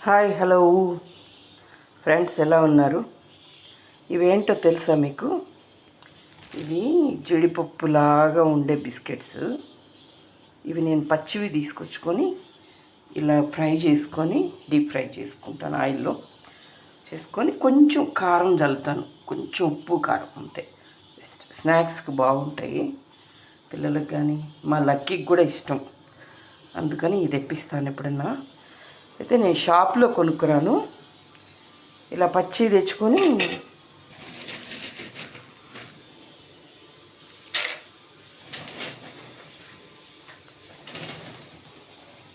Hi hello friends, ఎలా ఉన్నారు? ఇవేంటో తెలుసా మీకు? ఇవి జీడిపప్పులాగా ఉండే బిస్కెట్స్. ఇవి నేను పచ్చివి తీసుకొచ్చుకొని ఇలా ఫ్రై చేసుకొని డీప్ ఫ్రై చేసుకుంటాను. ఆయిల్లో చేసుకొని కొంచెం కారం చల్లుతాను, కొంచెం ఉప్పు కారం అంతే. స్నాక్స్కి బాగుంటాయి పిల్లలకు, కానీ మా లక్కీకి కూడా ఇష్టం. అందుకని ఇది తెప్పిస్తాను ఎప్పుడన్నా. అయితే నేను షాప్లో కొనుక్కురాను, ఇలా పచ్చి తెచ్చుకొని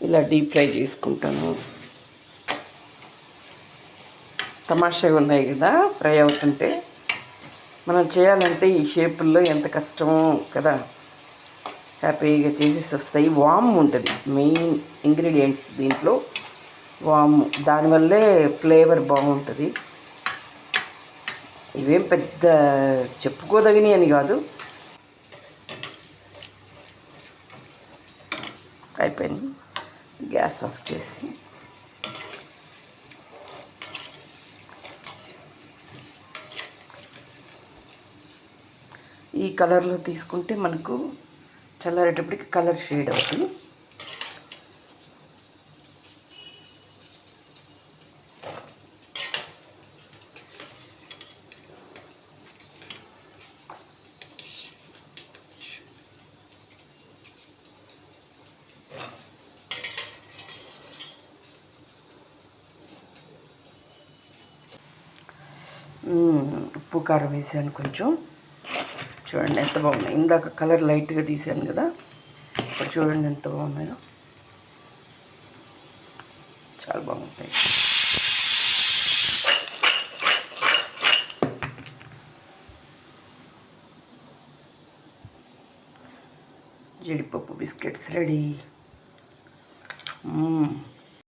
ఇలా డీప్ ఫ్రై చేసుకుంటాను. తమాషాగా ఉన్నాయి కదా ఫ్రై అవుతుంటే. మనం చేయాలంటే ఈ షేపుల్లో ఎంత కష్టమో కదా, హ్యాపీగా చేసేసి వస్తాయి. వామ్ ఉంటుంది మెయిన్ ఇంగ్రీడియంట్స్ దీంట్లో, వాము. దానివల్లే ఫ్లేవర్ బాగుంటుంది. ఇవేం పెద్ద చెప్పుకోదగినవి అని కాదు. అయిపోయింది, గ్యాస్ ఆఫ్ చేసి ఈ కలర్లో తీసుకుంటే మనకు చల్లారేటప్పటికి కలర్ షేడ్ అవుతుంది. ఉప్పు కారం వేసాను కొంచెం. చూడండి ఎంత బాగున్నాయి. ఇందాక కలర్ లైట్గా తీసాను కదా, ఇప్పుడు చూడండి ఎంత బాగున్నాయో. చాలా బాగుంటాయి. జీడిపప్పు బిస్కెట్స్ రెడీ.